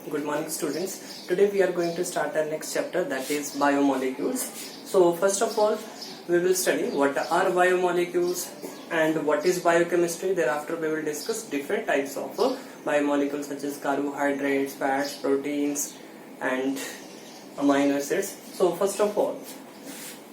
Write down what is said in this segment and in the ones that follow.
Good morning, students. Today we are going to start our next chapter, that is biomolecules. So first of all, we will study what are biomolecules and what is biochemistry. Thereafter we will discuss different types of biomolecules such as carbohydrates, fats, proteins and amino acids. So first of all,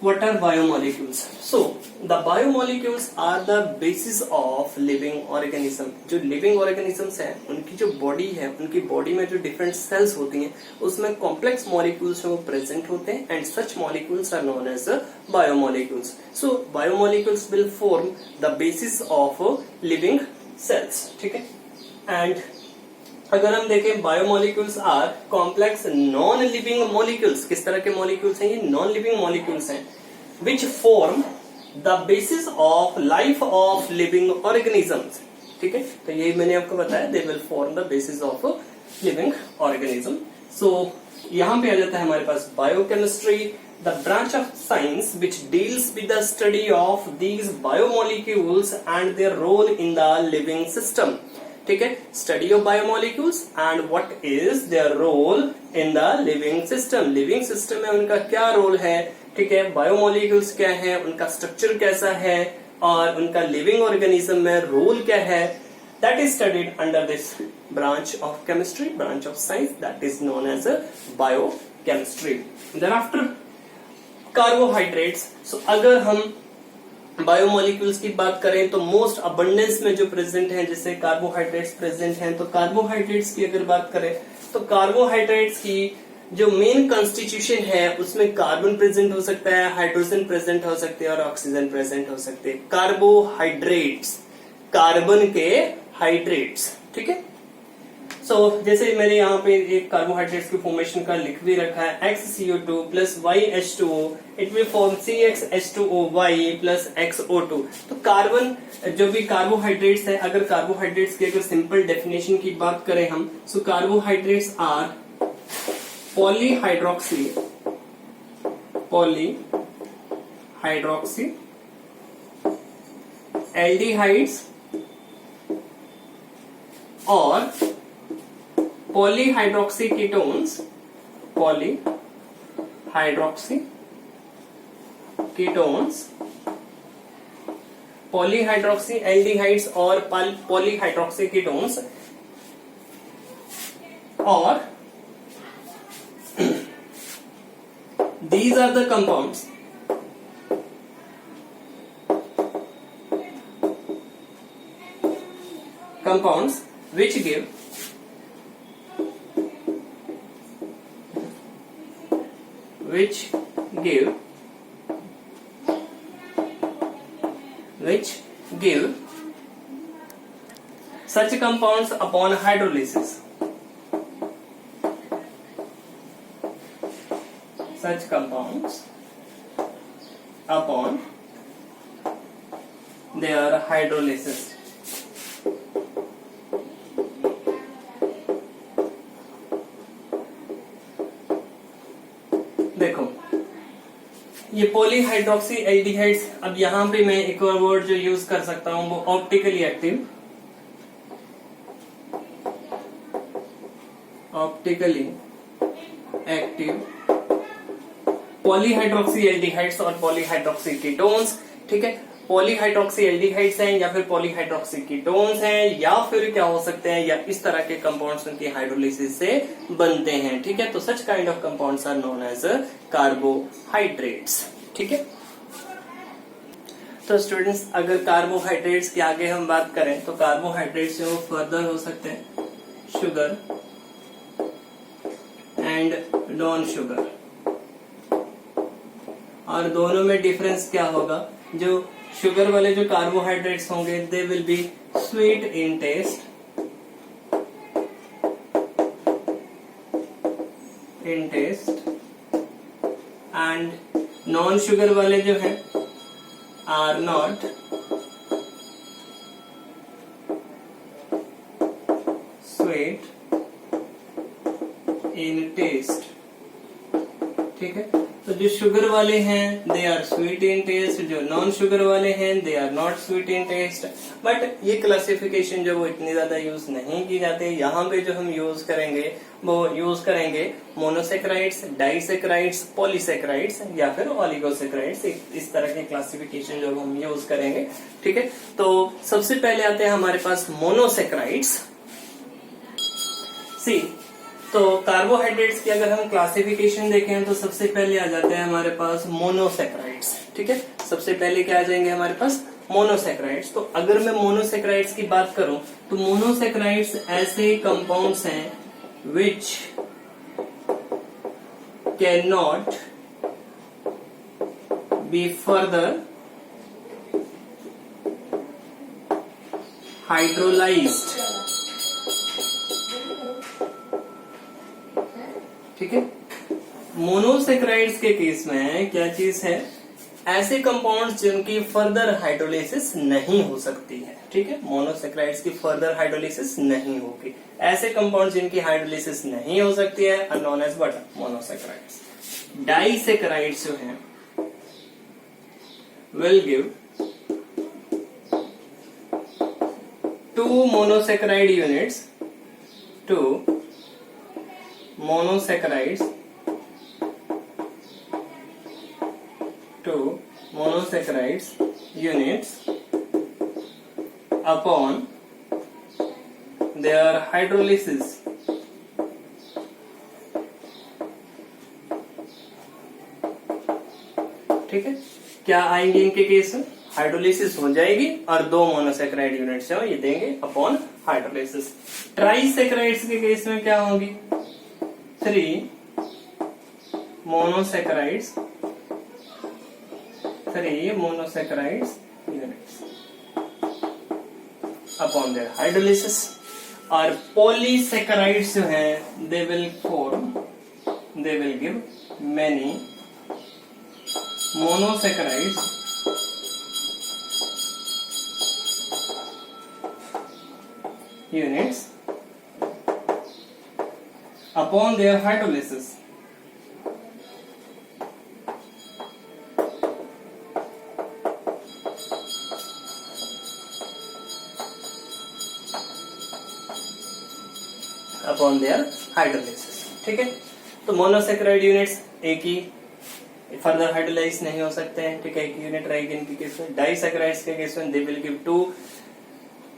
what are biomolecules? So the biomolecules are the basis of living organism. जो living organisms हैं उनकी जो body है, उनकी body में जो different cells होती हैं उसमें complex molecules वो present होते हैं and such molecules are known as biomolecules. So biomolecules will form the basis of living cells. ठीक है? And अगर हम देखें biomolecules are complex non living molecules. किस तरह के मॉलिक्यूल्स हैं? ये नॉन लिविंग मॉलिक्यूल्स हैं which form the basis of life of living organisms. ठीक है, तो ये मैंने आपको बताया, they will form the basis of living organism. So यहां पे आ जाता है हमारे पास biochemistry, the branch of science which deals with the study of these biomolecules and their role in the living system. ठीक है, study of biomolecules and what is their role in the living system. Living system में उनका क्या role है? ठीक है, biomolecules क्या है, उनका स्ट्रक्चर कैसा है और उनका लिविंग ऑर्गेनिज्म में रोल क्या है. That is studied under this branch of chemistry, branch of science, that is known as biochemistry. Thereafter carbohydrates. So अगर हम बायोमोलिक्यूल्स की बात करें तो मोस्ट अबंडेंस में जो प्रेजेंट हैं, जैसे कार्बोहाइड्रेट्स प्रेजेंट हैं, तो कार्बोहाइड्रेट्स की अगर बात करें तो कार्बोहाइड्रेट्स की जो मेन कॉन्स्टिट्यूशन है उसमें कार्बन प्रेजेंट हो सकता है, हाइड्रोजन प्रेजेंट हो सकते हैं और ऑक्सीजन प्रेजेंट हो सकते हैं. कार्बोहाइड्रेट्स, कार्बन के हाइड्रेट्स. ठीक है, सो जैसे मैंने यहाँ पे एक कार्बोहाइड्रेट्स की फॉर्मेशन का लिख भी रखा है, XCO2 plus YH2O, it will form CXH2OY plus XO2. तो कार्बन जो भी कार्बोहाइड्रेट्स है, अगर कार्बोहाइड्रेट्स की अगर सिंपल डेफिनेशन की बात करें हम, सो कार्बोहाइड्रेट्स आर पॉलीहाइड्रोक्सी एल्डिहाइड्स और पॉलीहाइड्रोक्सी कीटोन्स, पॉलीहाइड्रोक्सी एल्डिहाइड्स और पॉलीहाइड्रोक्सी कीटोन्स, और these are the compounds which give such compounds upon hydrolysis. Such compounds upon their hydrolysis. देखो ये पॉलीहाइड्रोक्सी एल्डिहाइड्स. अब यहां पे मैं एक और वर्ड जो यूज कर सकता हूं वो ऑप्टिकली एक्टिव, पॉलीहाइड्रोक्सी एल्डिहाइड्स और पॉलीहाइड्रोक्सी कीटोन्स. ठीक है, पॉलीहाइड्रोक्सी एल्डिहाइड्स हैं या फिर पॉलीहाइड्रोक्सी कीटोन्स हैं या फिर क्या हो सकते हैं, या इस तरह के कंपाउंड्स उनकी हाइड्रोलिसिस से बनते हैं. ठीक है, तो such kind of compounds are known as carbohydrates. ठीक है, तो स्टूडेंट्स अगर कार्बोहाइड्रेट्स के आगे हम बात करें तो कार्बोहाइड्रेट्स जो फर्दर हो सकते हैं शुगर एंड नॉन शुगर, और दोनों में डिफरेंस क्या होगा? जो शुगर वाले जो कार्बोहाइड्रेट्स होंगे they will be sweet in taste, and non sugar वाले जो हैं are not sweet in taste. ठीक है, तो जो शुगर वाले हैं they are sweet in taste, जो नॉन शुगर वाले हैं they are not sweet in taste. But ये क्लासिफिकेशन जो वो इतनी ज्यादा यूज नहीं की जाती। यहाँ पे जो हम यूज करेंगे वो यूज करेंगे मोनोसेक्राइड्स, डाइसेक्राइड्स, पॉलीसेक्राइड्स या फिर ओलिगोसेक्राइड्स। इस तरह के क्लासिफिकेशन जो हम यूज करेंगे। ठीक है, तो सबसे पहले आते हैं हमारे पास मोनोसेक्राइड्स। सी, तो कार्बोहाइड्रेट्स की अगर हम क्लासिफिकेशन देखें तो सबसे पहले आ जाते हैं हमारे पास मोनोसेक्राइड्स। ठीक है, सबसे पहले क्या आ जाएंगे हमारे पास मोनोसेक्राइड्स। तो अगर मैं मोनोसेक्राइड्स की बात करूं तो मोनोसेक्राइड्स ऐसे कंपाउंड्स हैं which can not be further hydrolysed. ठीक है, मोनोसेक्राइड्स के केस में क्या चीज है, ऐसे कंपाउंड्स जिनकी फर्दर हाइड्रोलिसिस नहीं हो सकती है। ठीक है, मोनोसेक्राइड्स की फर्दर हाइड्रोलिसिस नहीं होगी। ऐसे कंपाउंड्स जिनकी हाइड्रोलिसिस नहीं हो सकती है are known as what, monosaccharides. Disaccharides जो हैं will give 2 monosaccharide units, 2 monosaccharides, 2 monosaccharides units upon their hydrolysis। ठीक है, क्या आएंगे इनके केस में, हाइड्रोलिसिस हो जाएगी और 2 मोनोसेक्राइड यूनिट्स जो ये देंगे अपॉन हाइड्रोलिसिस। ट्राइसेक्राइड्स के केस में क्या होगी, 3 monosaccharides, 3 monosaccharides units upon their hydrolysis। और polysaccharides जो हैं they will give many monosaccharides units upon their hydrolysis। Upon their hydrolysis. ठीक है, तो मोनोसेक्राइड यूनिट्स एक ही फर्दर हाइड्रोलाइज नहीं हो सकते हैं। ठीक है, एक यूनिट रहेगी इनके केस में। डाइसेक्राइड्स के केस में they will give 2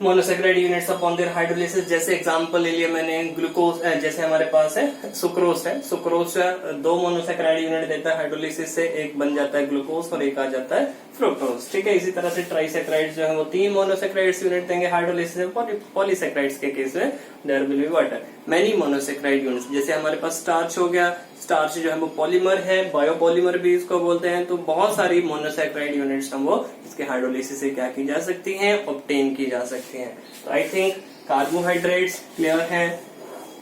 monosaccharide units upon their hydrolysis. जैसे एग्जांपल ले लिया मैंने ग्लूकोज, जैसे हमारे पास है सुक्रोज है, सुक्रोज 2 मोनोसेक्राइड यूनिट देता है हाइड्रोलिसिस से, एक बन जाता है ग्लूकोज और एक आ जाता है फ्रुक्टोज। ठीक है, इसी तरह से ट्राइसेक्राइड जो है वो 3 मोनोसेक्राइड्स यूनिट देंगे हाइड्रोलिसिस। पॉलीसेक्राइड्स के केस में there will be water many monosaccharide units. जैसे हमारे पास स्टार्च हो गया, स्टार्च जो है वो पॉलीमर है, बायोपॉलीमर भी इसको बोलते हैं। तो बहुत सारी मोनोसेक्राइड यूनिट्स हम वो इसके हाइड्रोलिसिस से क्या की जा सकती हैं, ऑब्टेन की जा सकती हैं। तो आई थिंक कार्बोहाइड्रेट्स क्लियर हैं,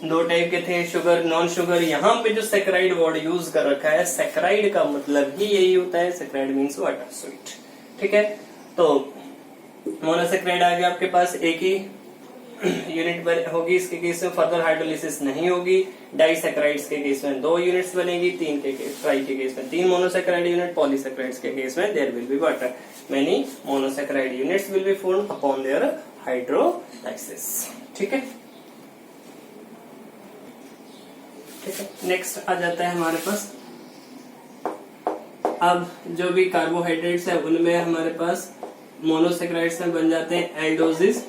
2 टाइप के थे, शुगर, नॉन शुगर। यहाँ पे जो सेक्राइड वर्ड यूज कर रखा है, सेक्राइड का मतलब ही यही होता है, सेक्राइड मीन्स वाटर स्वीट। ठीक है, तो मोनोसेक्राइड आ गया आपके पास, एक ही यूनिट होगी, इसके केस में फर्दर हाइड्रोलिसिस नहीं होगी। डाइसेक्राइड्स के केस में 2 यूनिट्स बनेगी, 3 के केस, ट्राई के केस में 3 मोनोसेक्राइड यूनिट। पॉलीसेक्राइड्स के केस में there will be water many monosaccharide units will be formed upon their hydrolysis. ठीक है, ठीक है, नेक्स्ट आ जाता है हमारे पास, अब जो भी कार्बोहाइड्रेट्स है उनमें हमारे पास मोनोसेक्राइड्स में बन जाते हैं एल्डोसिस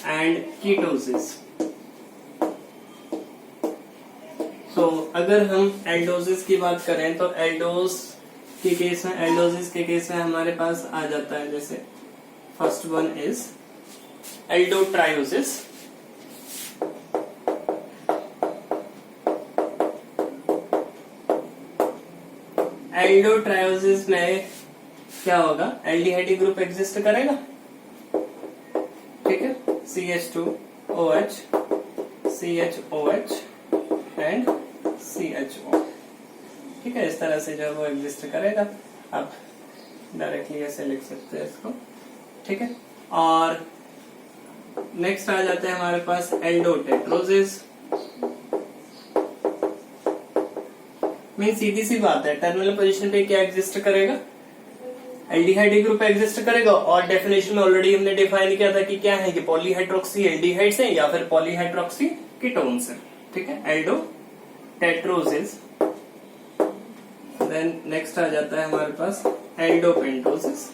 एंड कीटोसिस। तो अगर हम एल्डोसिस की बात करें तो एल्डोसिस के केस में हमारे पास आ जाता है, जैसे फर्स्ट वन इज एल्डोट्रायोसिस, एल्डोट्रायोसिस में क्या होगा, एल्डिहाइड ग्रुप एग्जिस्ट करेगा। ठीक है, CH2OH, CHOH एंड CHO। ठीक है, इस तरह से जो है वो एग्जिस्ट करेगा। आप डायरेक्टली ऐसे लिख सकते हैं इसको। ठीक है, और नेक्स्ट आ जाता है हमारे पास एल्डोटेट्रोसिस, मीन सीधी सी बात है, टर्मिनल पोजीशन पे क्या एग्जिस्ट करेगा, एल्डिहाइड ग्रुप एग्जिस्ट करेगा। और डेफिनेशन में ऑलरेडी हमने डिफाइन किया था कि क्या है कि पॉलीहाइड्रोक्सी एल्डिहाइड्स है या फिर पॉलीहाइड्रोक्सी कीटोन्स है। ठीक है, एल्डो टेट्रोसिस। देन नेक्स्ट आ जाता है हमारे पास एल्डोपेंटोसिस।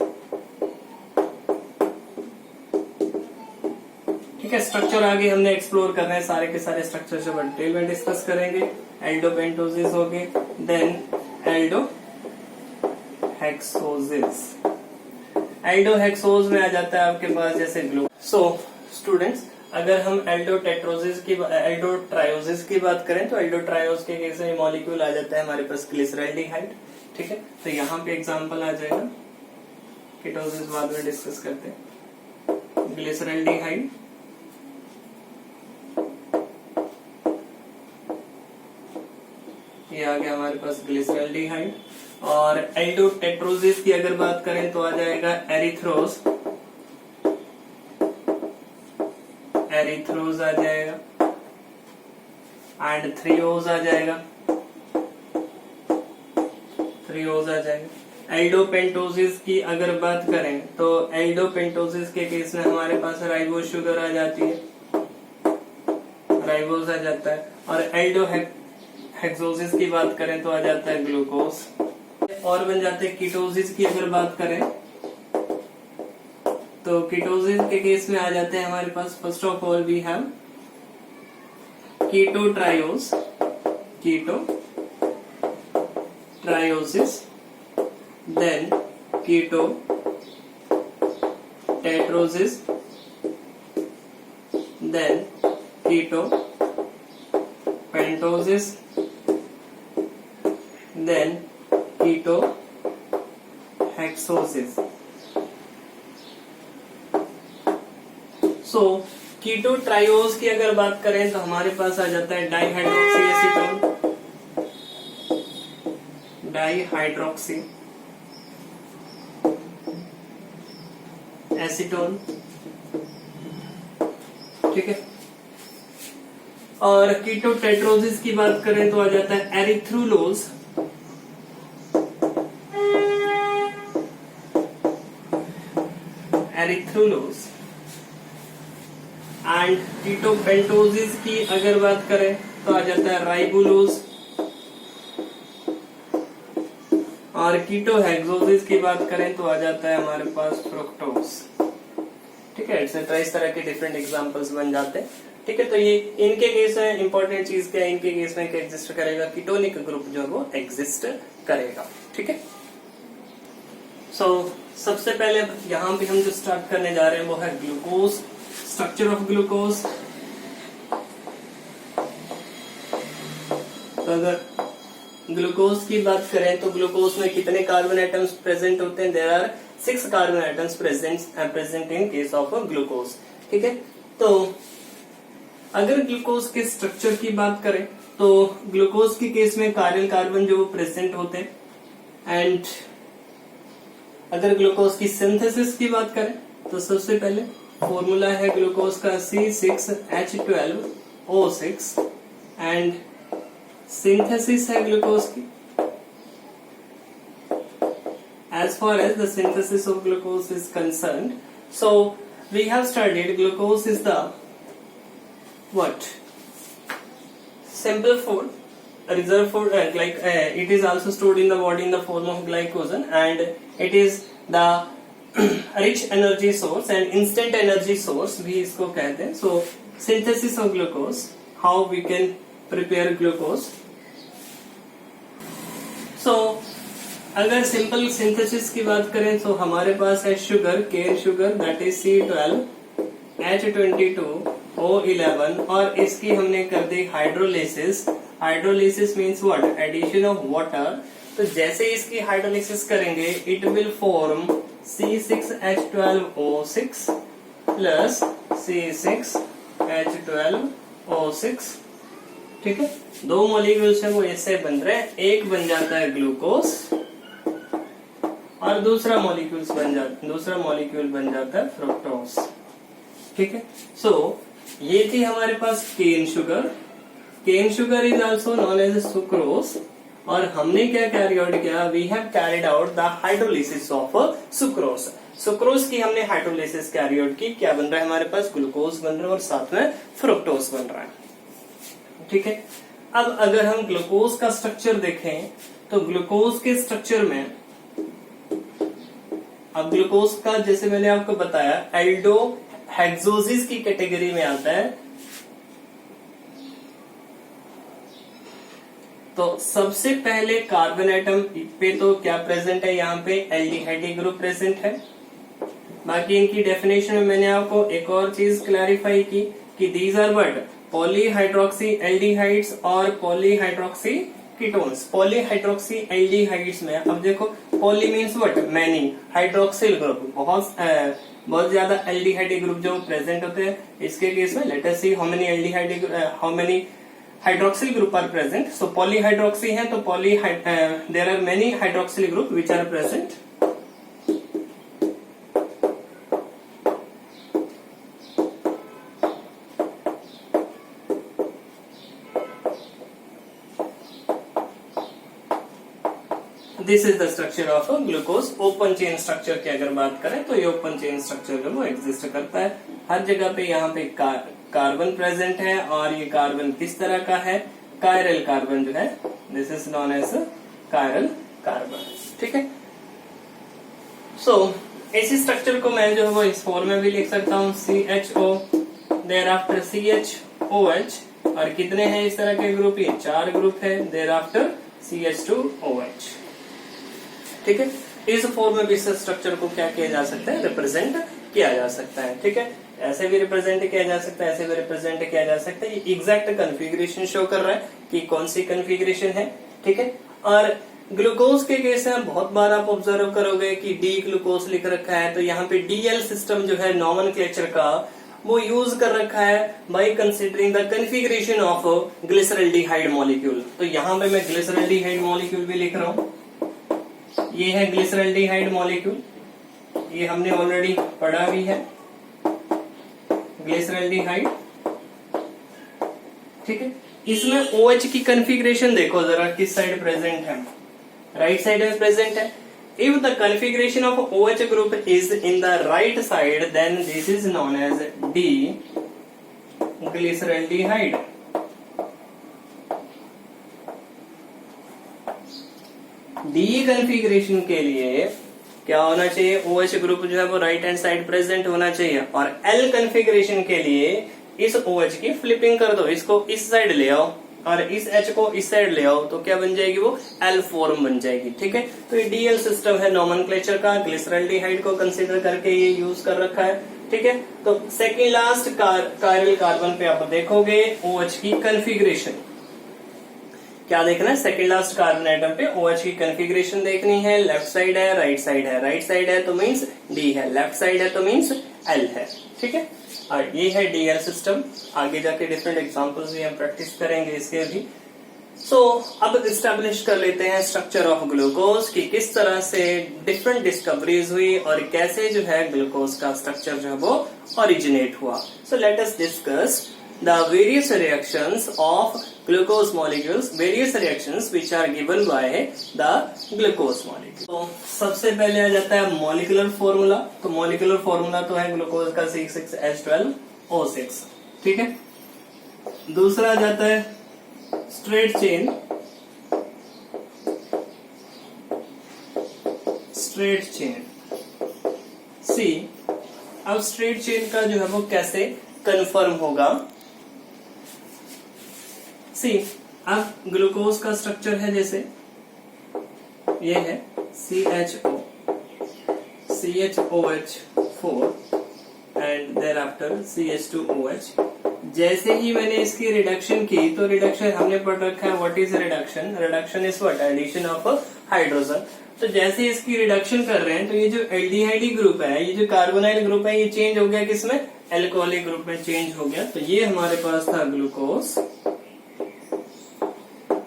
ठीक है, स्ट्रक्चर आगे हमने एक्सप्लोर करना है, सारे के सारे स्ट्रक्चर से डिटेल में डिस्कस करेंगे। एल्डोपेंटोसिस हो गए, देन एल्डोहेक्सोसिस। एल्डोहेक्सोज में आ जाता है आपके पास जैसे ग्लू। सो स्टूडेंट्स, अगर हम एल्डोट्रायोसिस की बात करें तो एल्डोट्रायोज के केस में मॉलिक्यूल आ जाता है हमारे पास ग्लिसरल्डिहाइड। ठीक है, तो यहाँ पे एग्जांपल आ जाएगा, कीटोसिस बाद में डिस्कस करते हैं। ग्लिसरल्डिहाइड, ये आ गया हमारे पास ग्लिसरल्डिहाइड। और एल्डोटेट्रोसिस की अगर बात करें तो आ जाएगा एरिथ्रोज, एरिथ्रोज आ जाएगा, एंड थ्रियोज आ जाएगा, थ्रियोज आ जाएगा। एल्डोपेंटोसिस की अगर बात करें तो एल्डोपेंटोसिस के केस में हमारे पास राइबोज शुगर आ जाती है, राइबोज आ जाता है। और एल्डोहेक्सोसिस की बात करें तो आ जाता है ग्लूकोज। और बन जाते हैं कीटोसिस की अगर बात करें तो कीटोसिस के केस में आ जाते हैं हमारे पास, first of all we have ketotriose, ketotrioses, then ketotetroses, then ketopentoses, then ketohexoses. So ketotriose की अगर बात करें तो हमारे पास आ जाता है डाइहाइड्रोक्सी एसीटोन, डाइहाइड्रोक्सी एसीटोन। ठीक है, और कीटोटेट्रोसिस की बात करें तो आ जाता है एरिथ्रुलोज, एरिथ्रुलोज। एंड कीटोपेंटोसिस की अगर बात करें तो आ जाता है राइबुलोज। और कीटोहेक्सोसिस की बात करें तो आ जाता है हमारे पास फ्रुक्टोज। ठीक है, एक्सेट्रा, इस तरह के डिफरेंट एग्जांपल्स बन जाते हैं। ठीक है, तो ये इनके केस में इंपॉर्टेंट चीज क्या है, इनके केस में क्या एग्जिस्ट करेगा, कीटोनिक ग्रुप जो है वो एग्जिस्ट करेगा। ठीक है, सो सबसे पहले यहाँ पे हम जो स्टार्ट करने जा रहे हैं वो है ग्लूकोज, स्ट्रक्चर ऑफ ग्लूकोज। तो अगर ग्लूकोज की बात करें तो ग्लूकोज में कितने कार्बन एटम्स प्रेजेंट होते हैं, there are 6 carbon atoms present in case of glucose. ठीक है, तो अगर ग्लूकोज के स्ट्रक्चर की बात करें तो ग्लूकोज के केस में कार्बन कार्बन जो प्रेजेंट होते हैं। एंड अगर ग्लूकोज की सिंथेसिस की बात करें तो सबसे पहले फॉर्मूला है ग्लूकोज का C6H12O6 एंड सिंथेसिस है ग्लूकोज की। As far as the synthesis of glucose is concerned, so we have studied glucose is the what? Simple food, reserve food, it is also stored in the body in the form of glycogen, and it is the rich energy source and instant energy source भी इसको कहते हैं। So synthesis of glucose, how we can prepare glucose? So अगर simple synthesis की बात करें तो हमारे पास है sugar, cane sugar, that is C12H22O11 और इसकी हमने कर दी hydrolysis. Hydrolysis means what? Addition of water. तो जैसे इसकी हाइड्रोलिसिस करेंगे it will form C6H12O6 plus C6H12O6। ठीक है, दो मॉलिक्यूल्स है वो ऐसे बन रहे हैं, एक बन जाता है ग्लूकोज और दूसरा मॉलिक्यूल बन जाता है फ्रुक्टोज। ठीक है, सो ये थी हमारे पास cane sugar. Cane sugar is also known as sucrose और हमने क्या कैरी आउट किया, we have carried out the hydrolysis of sucrose. Sucrose की हमने हाइड्रोलिसिस कैरी आउट की, क्या बन रहा है हमारे पास, ग्लूकोज बन रहा है और साथ में फ्रुक्टोज बन रहा है। ठीक है, अब अगर हम ग्लूकोज का स्ट्रक्चर देखें तो ग्लूकोज के स्ट्रक्चर में, अब ग्लूकोज का जैसे मैंने आपको बताया एल्डो हेक्सोसिस की कैटेगरी में आता है। तो सबसे पहले कार्बन एटम पे तो क्या प्रेजेंट है, यहाँ पे एल्डिहाइड ग्रुप प्रेजेंट है। बाकी इनकी डेफिनेशन में मैंने आपको एक और चीज क्लैरिफाई की कि these are what, polyhydroxy aldehydes और पॉलीहाइड्रोक्सी कीटोन्स। पॉलीहाइड्रोक्सी एल्डिहाइड्स में अब देखो, poly means what, many, hydroxyl group बहुत ज्यादा एल्डिहाइड ग्रुप जो प्रेजेंट होते हैं। इसके केस में let us see how many hydroxyl group are present. So polyhydroxy है तो there are many hydroxyl group which are present. This is the structure of glucose. Open chain structure की अगर बात करें तो ये ओपन चेन स्ट्रक्चर जो वो एग्जिस्ट करता है हर जगह पे। यहाँ पे कार्बन प्रेजेंट है और ये कार्बन किस तरह का है, कायरल कार्बन जो है, this is known as chiral carbon. ठीक है, सो इसी स्ट्रक्चर को मैं जो है वो इस फॉर्म में भी लिख सकता हूँ, CHO, देयर आफ्टर CHOH, और कितने हैं इस तरह के ग्रुप, ये 4 ग्रुप है, देयर आफ्टर CH2OH। ठीक है, इस फॉर्म में भी इस स्ट्रक्चर को क्या किया जा सकता है, रिप्रेजेंट किया जा सकता है। ठीक है, ऐसे भी रिप्रेजेंट किया जा सकता है, ऐसे भी रिप्रेजेंट किया जा सकता है। ये एग्जैक्ट कन्फिग्रेशन शो कर रहा है कि कौन सी कन्फिग्रेशन है। ठीक है, और ग्लूकोज के केस में बहुत बार आप ऑब्जर्व करोगे कि डी ग्लूकोज लिख रखा है, तो यहाँ पे DL सिस्टम जो है नॉमेनक्लेचर का वो यूज कर रखा है by considering the configuration of glyceraldehyde molecule. तो यहाँ पे मैं ग्लिसरल्डिहाइड मॉलिक्यूल भी लिख रहा हूँ, ये है ग्लिसरल्डिहाइड मॉलिक्यूल, ये हमने ऑलरेडी पढ़ा भी है, ग्लिसरल्डिहाइड। ठीक है, इसमें OH की कन्फिग्रेशन देखो जरा किस साइड प्रेजेंट है, राइट साइड में प्रेजेंट है। If the configuration of OH group is in the right side, then this is known as D glyceraldehyde. D configuration के लिए क्या होना चाहिए, OH ग्रुप जो है वो राइट हैंड साइड प्रेजेंट होना चाहिए। और L कन्फिग्रेशन के लिए इस OH की फ्लिपिंग कर दो, इसको इस साइड ले आओ और इस H को इस साइड ले आओ, तो क्या बन जाएगी, वो L फॉर्म बन जाएगी। ठीक है, तो ये DL सिस्टम है नॉमेनक्लेचर का, ग्लिसरल्डिहाइड को कंसीडर करके ये यूज कर रखा है। ठीक है, तो सेकेंड लास्ट कायरल कार्बन पे आप देखोगे OH की कन्फिग्रेशन, क्या देखना है, सेकेंड लास्ट कार्बन आइटम पे OH की कन्फिग्रेशन देखनी है। लेफ्ट साइड है, राइट साइड है, राइट साइड है तो मीन्स D है, लेफ्ट साइड है तो मीन्स L है। ठीक है, और ये है DL सिस्टम। आगे जाके डिफरेंट एग्जांपल्स भी हम प्रैक्टिस करेंगे इसके भी। सो अब इस्टेब्लिश कर लेते हैं स्ट्रक्चर ऑफ ग्लूकोज की किस तरह से डिफरेंट डिस्कवरीज हुई और कैसे जो है ग्लूकोज का स्ट्रक्चर जो है वो ओरिजिनेट हुआ। So let us discuss the various reactions of glucose molecules, various reactions which are given by the glucose molecule. तो सबसे पहले आ जाता है मॉलिक्यूलर फॉर्मूला। तो मॉलिक्यूलर फॉर्मूला तो है ग्लूकोज का C6H12O6। ठीक है, दूसरा आ जाता है straight chain, straight chain C। अब स्ट्रेट चेन का जो है वो कैसे कन्फर्म होगा, सी अब ग्लूकोज का स्ट्रक्चर है, जैसे ये है CHO, CHOH4 and there after CH2OH। जैसे ही मैंने इसकी रिडक्शन की तो रिडक्शन हमने पढ़ रखा है, what is reduction, reduction is what, addition of hydrogen. तो जैसे ही इसकी रिडक्शन कर रहे हैं तो ये जो एल्डिहाइड ग्रुप है, ये जो कार्बोनाइल ग्रुप है, ये चेंज हो गया किसमें, एल्कोहलिक ग्रुप में चेंज हो गया। तो ये हमारे पास था ग्लूकोज,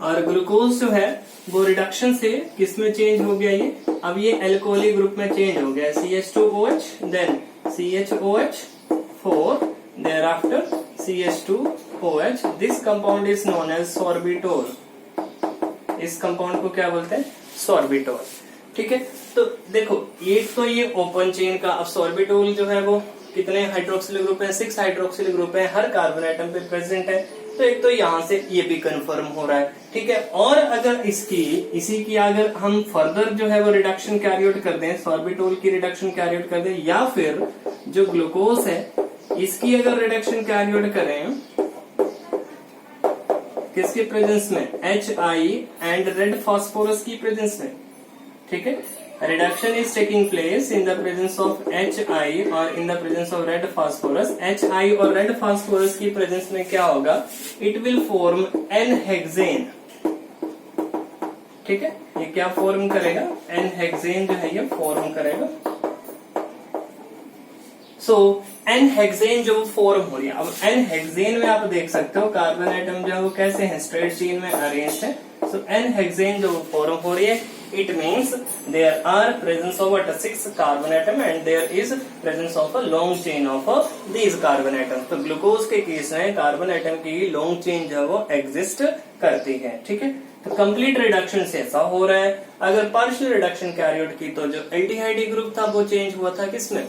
और ग्लूकोज जो है वो रिडक्शन से किसमें चेंज हो गया, ये अब ये एल्कोहलिक ग्रुप में चेंज हो गया, CH2OH then CHOH4 thereafter CH2OH। This compound is known as sorbitol, इस कंपाउंड को क्या बोलते हैं, सॉर्बिटोल। ठीक है, तो देखो एक तो ये ओपन चेन का, अब सॉर्बिटोल जो है वो कितने हाइड्रोक्सिल ग्रुप है, 6 हाइड्रोक्सिल ग्रुप है, हर कार्बन आइटम पे प्रेजेंट है। तो एक तो यहाँ से ये भी कंफर्म हो रहा है। ठीक है, और अगर इसी की अगर हम फर्दर जो है वो रिडक्शन कैरी आउट कर दें, सॉर्बिटोल की रिडक्शन कैरी आउट कर दें, या फिर जो ग्लूकोज है इसकी अगर रिडक्शन कैरी आउट करें किसके प्रेजेंस में, HI एंड रेड फास्फोरस की प्रेजेंस में। ठीक है, reduction is taking place in the presence of HI और इन the presence of red phosphorus. HI और रेड फास्फोरस की प्रेजेंस में क्या होगा, इट विल फॉर्म N-हेक्सेन। ठीक है, ये क्या फॉर्म करेगा, N-हेक्सेन जो है ये फॉर्म करेगा। सो N-हेक्सेन जो फॉर्म हो रही है, अब N-हेक्सेन में आप देख सकते हो कार्बन आइटम जो है वो कैसे हैं, स्ट्रेट चेन में अरेंज है। सो N-हेक्सेन जो फॉर्म हो रही है, it means there are presence of 6 carbon atom and there is presence of a long chain of these carbon atoms। तो ग्लूकोज के केस में कार्बन आइटम की लॉन्ग चेन जो है वो एग्जिस्ट करती है। ठीक है, तो कंप्लीट रिडक्शन से ऐसा हो रहा है। अगर पार्शियल रिडक्शन कैरी आउट की तो जो एल्डिहाइड ग्रुप था वो चेंज हुआ था किसमें,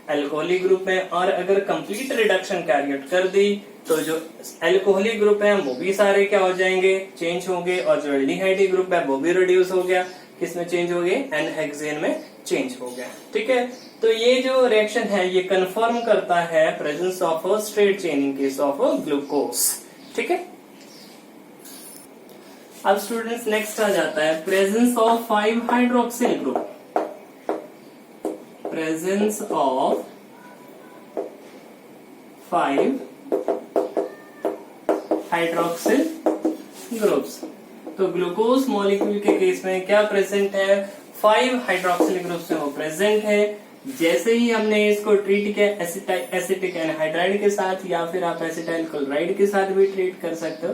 अल्कोहलिक ग्रुप में। और अगर कंप्लीट रिडक्शन कैरी आउट कर दी तो जो अल्कोहलिक ग्रुप है वो भी सारे क्या हो जाएंगे, चेंज होंगे, और जो एल्डिहाइड ग्रुप है वो भी रिड्यूस हो गया, किसमें चेंज हो गए, N-हेक्सेन में चेंज हो गया। ठीक है, तो ये जो रिएक्शन है ये कंफर्म करता है presence of straight chain in case of glucose. ठीक है, अब स्टूडेंट्स नेक्स्ट आ जाता है presence of 5 hydroxyl group. Presence of 5 hydroxyl groups. तो ग्लूकोज मॉलिक्यूल के केस में क्या प्रेजेंट है, 5 हाइड्रोक्सिल ग्रुप्स में वो प्रेजेंट है। जैसे ही हमने इसको ट्रीट किया एसिटिक एनहाइड्राइड के साथ, या फिर आप एसिटाइल क्लोराइड के साथ भी ट्रीट कर सकते हो।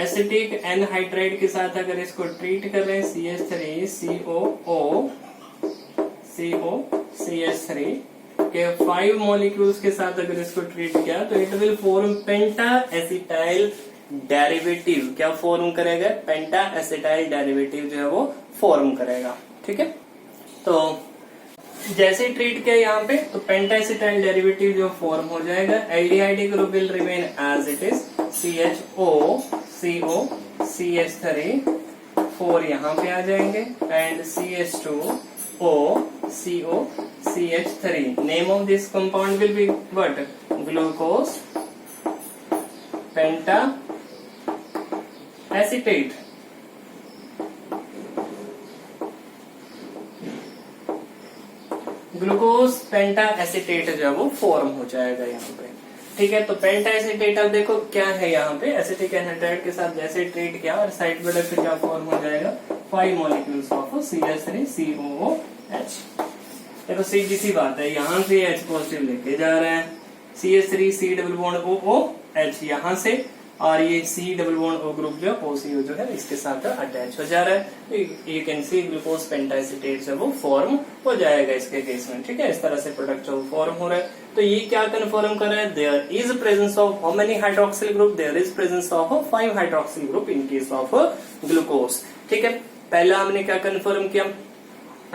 एसिटिक एनहाइड्राइड के साथ अगर इसको ट्रीट कर रहे हैं, CH3COO के 5 मॉलिक्यूल्स के साथ अगर इसको ट्रीट किया तो it will form penta acetyl derivative. क्या फॉर्म करेगा, पेंटा एसिटाइल डेरिवेटिव जो है वो फॉर्म करेगा। ठीक है, तो जैसे ही ट्रीट किया यहाँ पे तो पेंटा एसिटाइल डेरिवेटिव जो फॉर्म हो जाएगा। Aldehyde group will remain as it is, CHO CO CH3 4 यहाँ पे आ जाएंगे, and CH2O CO CH3। Name of this compound will be what, glucose penta acetate. Glucose penta acetate जो है वो फॉर्म हो जाएगा यहाँ पे। ठीक है, तो पेंटा एसिटेट अब देखो क्या है यहाँ पे, एसिटिक एनहाइड्राइड के साथ जैसे ट्रीट किया और साइड प्रोडक्ट क्या फॉर्म हो जाएगा, 5 मॉलिक्यूल्स ऑफ CH3COOH। देखो सीधी सी बात है, यहाँ से H पॉजिटिव लेके जा रहे हैं, CH3C डबल बॉन्ड OOH यहाँ से, और ये C double bond O group जो OCO जो है इसके साथ अटैच हो जा रहा है। यू कैन सी ग्लूकोज पेंटाएसिटेट जो वो फॉर्म हो जाएगा इसके केस में। ठीक है, इस तरह से प्रोडक्ट जो फॉर्म हो रहा है। तो ये क्या कन्फर्म कर रहा है, there is presence of how many hydroxyl group, there is presence of 5 hydroxyl group in case of glucose. ठीक है, पहला हमने क्या कन्फर्म किया,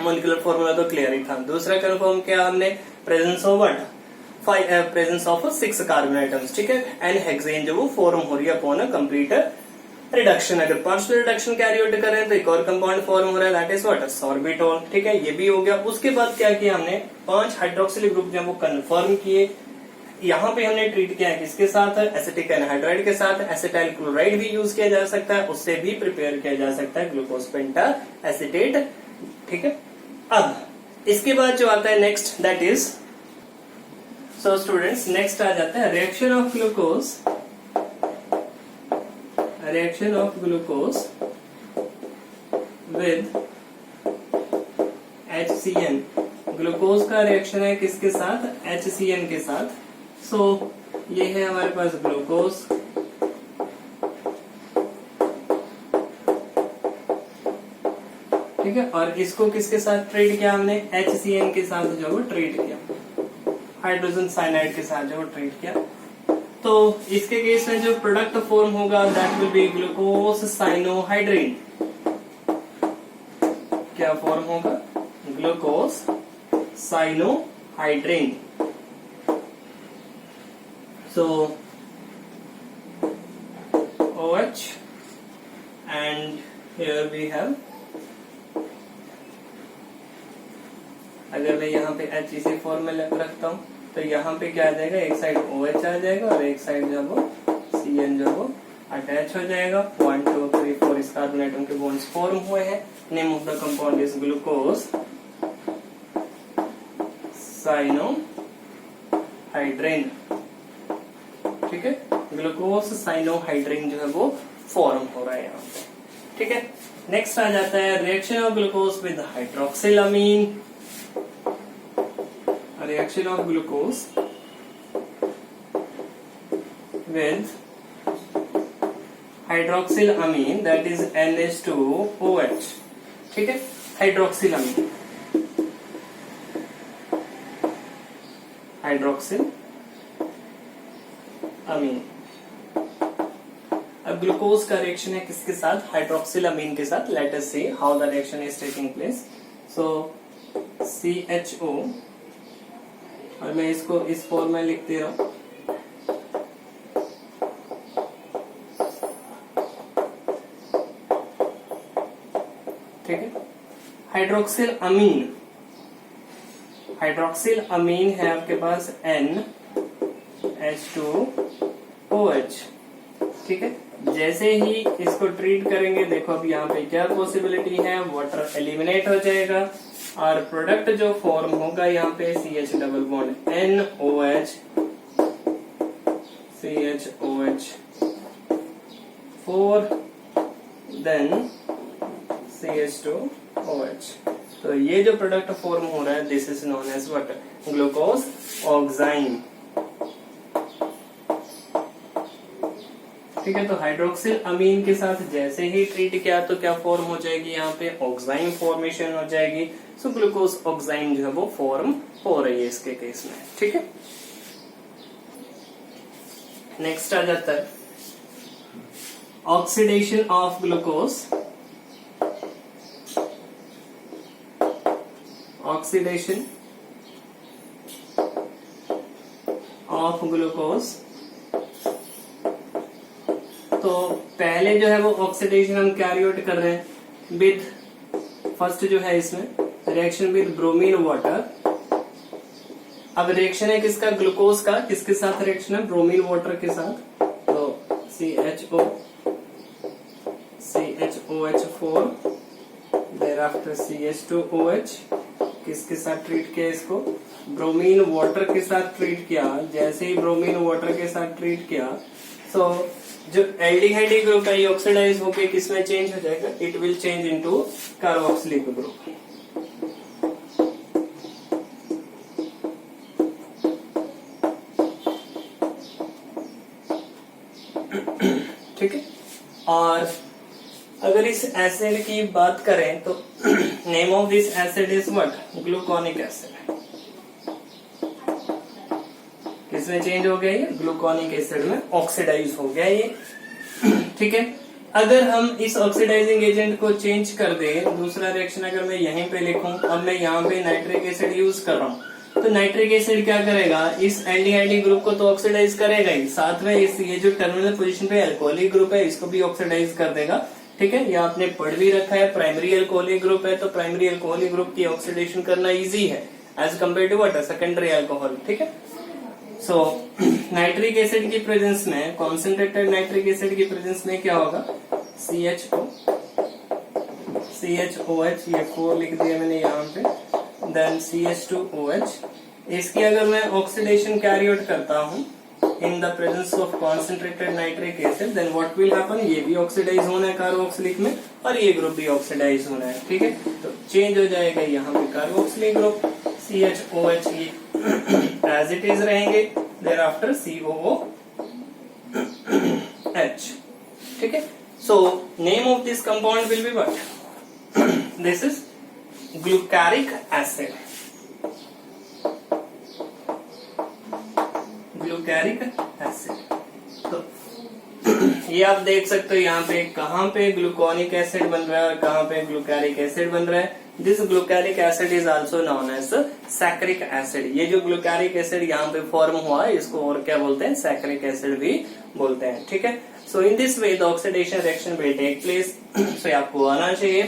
मॉलिक्यूलर फॉर्मूला तो क्लियर ही था। दूसरा कन्फर्म किया हमने presence of what, presence of 6 carbon items. ठीक है, N-हेक्सेन जो वो फॉर्म हो रही है अपॉन कंप्लीट रिडक्शन। अगर पार्शियल रिडक्शन कैरी आउट करें तो एक और कंपाउंड फॉर्म हो रहा है, दैट इज व्हाट, सॉर्बिटोल। ठीक है, ये भी हो गया। उसके बाद क्या किया हमने, 5 हाइड्रोक्सिल ग्रुप जो वो कंफर्म किए। यहाँ पे हमने ट्रीट किया है किसके साथ, एसिटिक एनहाइड्राइड के साथ। एसिटाइल क्लोराइड भी यूज किया जा सकता है, उससे भी प्रिपेयर किया जा सकता है ग्लूकोज पेंटा एसिटेट। ठीक है, अब इसके बाद जो आता है next, that is, so students next आ जाता है reaction of glucose with HCN। Glucose का रिएक्शन है किसके साथ, HCN के साथ। सो ये है हमारे पास ग्लूकोज, ठीक है, और इसको किसके साथ ट्रीट किया हमने, HCN के साथ जो वो ट्रीट किया, हाइड्रोजन साइनाइड के साथ जो ट्रीट किया। तो इसके केस में जो प्रोडक्ट फॉर्म होगा that will be glucose cyanohydrin. क्या फॉर्म होगा, glucose cyanohydrin. So OH and here we have, अगर मैं यहाँ पे H इसी फॉर्म में रखता हूँ तो यहाँ पे क्या आ जाएगा, एक साइड OH आ जाएगा और एक साइड जो वो CN जो वो अटैच हो जाएगा। 1 2 3 4 इस कार्बन एटम के बॉन्ड्स फॉर्म हुए हैं। Name of the compound is glucose cyanohydrin. ठीक है, ग्लूकोज साइनोहाइड्रिन जो है वो फॉर्म हो रहा है यहाँ पे। ठीक है, नेक्स्ट आ जाता है reaction of glucose with hydroxylamine. Reaction of glucose with hydroxylamine that is NH2OH। ठीक है, हाइड्रोक्सिलामीन, हाइड्रोक्सिलामीन। अब ग्लूकोज का रिएक्शन है किसके साथ, हाइड्रोक्सिलामीन के साथ। Late us see how the reaction is taking place. So CHO, और मैं इसको इस फॉर्म में लिख दे रहा हूं, ठीक है। हाइड्रोक्सिल अमीन, हाइड्रोक्सिल अमीन है आपके पास NH2OH। ठीक है, जैसे ही इसको ट्रीट करेंगे, देखो अब यहाँ पे क्या पॉसिबिलिटी है, वाटर एलिमिनेट हो जाएगा और प्रोडक्ट जो फॉर्म होगा यहाँ पे CH double bond NOH CHOH4 then CH2OH। तो ये जो प्रोडक्ट फॉर्म हो रहा है this is known as what, glucose oxime. ठीक है, तो हाइड्रोक्सिल अमीन के साथ जैसे ही ट्रीट किया तो क्या फॉर्म हो जाएगी, यहाँ पे ऑक्साइन फॉर्मेशन हो जाएगी। सो ग्लूकोज ऑक्साइन जो है वो फॉर्म हो रही है इसके केस में। ठीक है, नेक्स्ट आ जाता है oxidation of glucose. Oxidation of glucose, तो पहले जो है वो ऑक्सीडेशन हम कैरी आउट कर रहे हैं विद, फर्स्ट जो है इसमें रिएक्शन विद ब्रोमीन वाटर। अब रिएक्शन है किसका, ग्लूकोज का, किसके साथ रिएक्शन है, ब्रोमीन वाटर के साथ। तो CHOH4 देयर आफ्टर CH2OH, किसके साथ ट्रीट किया इसको, ब्रोमीन वाटर के साथ ट्रीट किया। जैसे ही ब्रोमीन वाटर के साथ ट्रीट किया सो जो एल्डिहाइड ग्रुप है ये ऑक्सीडाइज होकर किसमें चेंज हो जाएगा, it will change into carboxylic group. ठीक है, और अगर इस एसिड की बात करें तो name of this acid is what, gluconic acid. किसमें चेंज हो गया ये, ग्लूकोनिक एसिड में ऑक्सीडाइज हो गया ये। ठीक है, अगर हम इस ऑक्सीडाइजिंग एजेंट को चेंज कर दें, दूसरा रिएक्शन अगर मैं यहीं पे लिखूं, अब मैं यहाँ पे नाइट्रिक एसिड यूज कर रहा हूँ, तो नाइट्रिक एसिड क्या करेगा, इस एल्डिहाइड ग्रुप को तो ऑक्सीडाइज करेगा ही, साथ में इस ये जो टर्मिनल पोजीशन पे अल्कोहलिक ग्रुप है इसको भी ऑक्सीडाइज कर देगा। ठीक है, ये आपने पढ़ भी रखा है, प्राइमरी अल्कोहलिक ग्रुप है तो प्राइमरी अल्कोहलिक ग्रुप की ऑक्सीडेशन करना इजी है as compare to what, secondary alcohol. ठीक है, सो नाइट्रिक एसिड की प्रेजेंस में, कॉन्सेंट्रेटेड नाइट्रिक एसिड की प्रेजेंस में क्या होगा, CHOH, ये 4 लिख दिया मैंने यहाँ पे, देन CH2OH। इसकी अगर मैं ऑक्सीडेशन कैरी आउट करता हूँ in the presence of concentrated nitric acid, then what will happen, ये भी ऑक्सीडाइज होना है कार्बोक्सिलिक में और ये ग्रुप भी ऑक्सीडाइज होना है। ठीक है, तो चेंज हो जाएगा यहाँ पे कार्बोक्सिलिक ग्रुप, CHOH ये एज इट इज रहेंगे, देयर आफ्टर COOH। ठीक है, so name of this compound will be what, this is glucaric acid. Glucaric acid, तो ये आप देख सकते हो यहाँ पे कहाँ पे ग्लूकोनिक एसिड बन रहा है और कहाँ पे ग्लूकारिक एसिड बन रहा है। This glucaric acid is also known as saccharic acid. ये जो ग्लूकारिक एसिड यहाँ पे फॉर्म हुआ है इसको और क्या बोलते हैं, सैकरिक एसिड भी बोलते हैं। ठीक है, so in this way the oxidation reaction will take place. So आपको आना चाहिए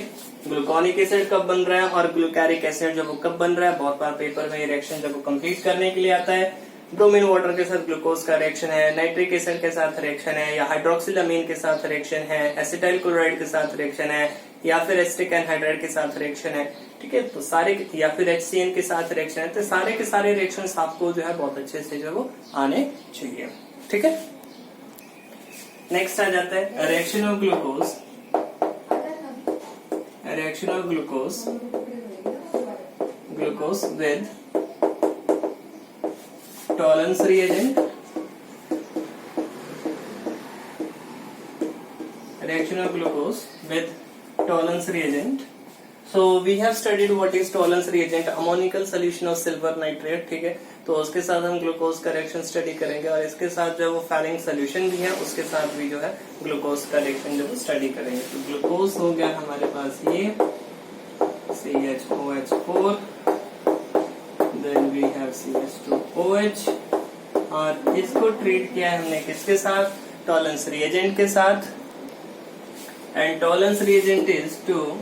ग्लूकोनिक एसिड कब बन रहा है और ग्लूकारिक एसिड जब वो कब बन रहा है। बहुत बार पेपर में रिएक्शन जब वो कंप्लीट करने के लिए आता है, ब्रोमीन वाटर के साथ ग्लूकोज का रिएक्शन है, नाइट्रिक एसिड के साथ रिएक्शन है, या हाइड्रोक्सिलामीन के साथ रिएक्शन है, एसिटाइल क्लोराइड के साथ रिएक्शन है, या फिर एसिटिक एनहाइड्राइड के साथ रिएक्शन है। ठीक है, तो सारे, या फिर HCN के साथ रिएक्शन है। तो सारे के सारे रिएक्शंस आपको जो है बहुत अच्छे से जो वो आने चाहिए। ठीक है, नेक्स्ट आ जाता है reaction of glucose. Reaction of glucose with Tollens reagent, reaction of glucose with Tollens reagent. So we have studied what is Tollens reagent, ammonical solution of silver nitrate। ठीक है, तो उसके साथ हम ग्लूकोज का रिएक्शन स्टडी करेंगे और इसके साथ जो वो फैलिंग सोल्यूशन भी है उसके साथ भी जो है ग्लूकोज का रिएक्शन जो स्टडी करेंगे। तो ग्लूकोज हो गया हमारे पास ये CHOH4, then we have CH2OH, और इसको ट्रीट किया है हमने किसके साथ, टॉलेंस रिएजेंट के साथ। And Tollens reagent is 2Ag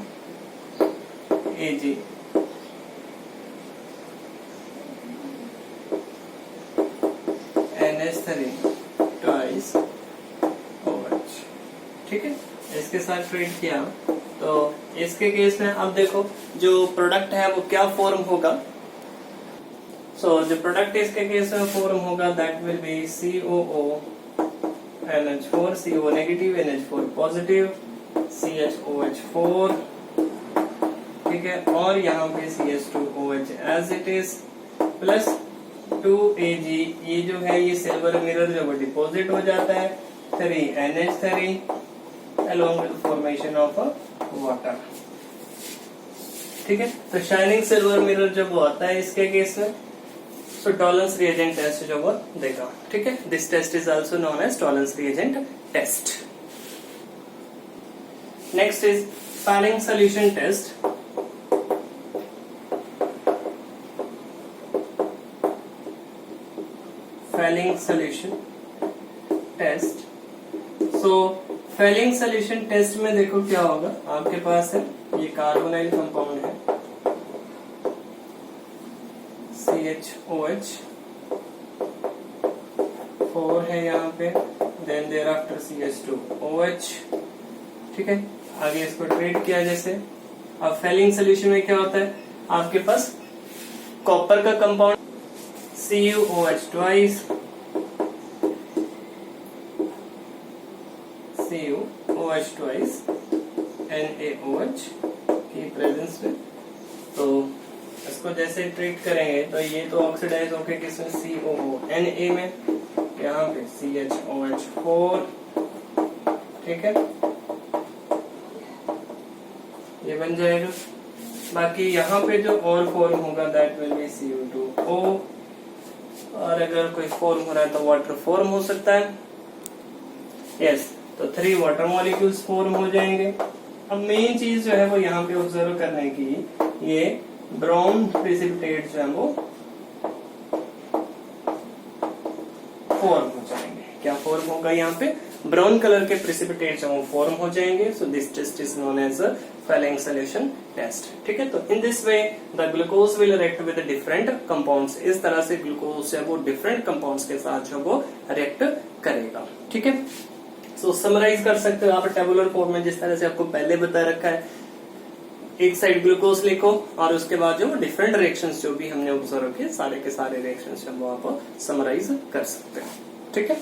NH3 twice OH। ठीक है, इसके साथ ट्रीट किया। तो इसके केस में अब देखो जो प्रोडक्ट है वो क्या फॉर्म होगा। So the product इसके केस में फॉर्म होगा that will be COO NH4, CO negative, NH4 positive, CHOH4। ठीक है, और यहाँ पे CH2OH as it is plus 2Ag। ये जो है ये सिल्वर मिरर जब डिपॉजिट हो जाता है 3NH3 along with formation of water। ठीक है, तो शाइनिंग सिल्वर मिरर जब वो आता है इसके केस में, so टॉलेंस रिएजेंट टेस्ट जो वो देगा। ठीक है, this test is also known as Tollens reagent test. Next is Fehling solution test. Fehling solution test. So Fehling solution test में देखो क्या होगा, आपके पास है ये कार्बोनाइल कंपाउंड है CHOH 4 है यहाँ पे, देन देयर आफ्टर CH2OH। ठीक है, आगे इसको ट्रीट किया जैसे। अब फैलिंग सोल्यूशन में क्या होता है, आपके पास कॉपर का compound CuOH twice, CuOH twice NaOH की प्रेजेंस में। तो इसको जैसे ट्रीट करेंगे तो ये तो ऑक्सीडाइज होके किसमें COO में, यहाँ पे CHOH4। ठीक है, ये बन जाएगा। बाकी यहाँ पे जो और फॉर्म होगा दैट विल बी Cu2O, और अगर कोई फॉर्म हो रहा है तो वाटर फॉर्म हो सकता है। यस, तो 3 वाटर मॉलिक्यूल्स फॉर्म हो जाएंगे। अब मेन चीज जो है वो यहाँ पे ऑब्जर्व करने की, ये ब्राउन प्रेसिपिटेट जो है वो फॉर्म हो जाएंगे। क्या फॉर्म होगा यहाँ पे, ब्राउन कलर के प्रेसिपिटेट जो फॉर्म हो जाएंगे। So this test is known as Fehling solution test. ठीक है, तो in this way the glucose will react with different compounds. इस तरह से ग्लूकोज है वो डिफरेंट कंपाउंड्स के साथ जो वो रिएक्ट करेगा। ठीक है, सो समराइज कर सकते हो आप टेबुलर फॉर्म में, जिस तरह से आपको पहले बता रखा है। एक साइड ग्लूकोज लिखो और उसके बाद जो डिफरेंट रिएक्शंस जो भी हमने ऑब्जर्व किए सारे के सारे रिएक्शंस जो वो आप समराइज कर सकते हैं। ठीक है।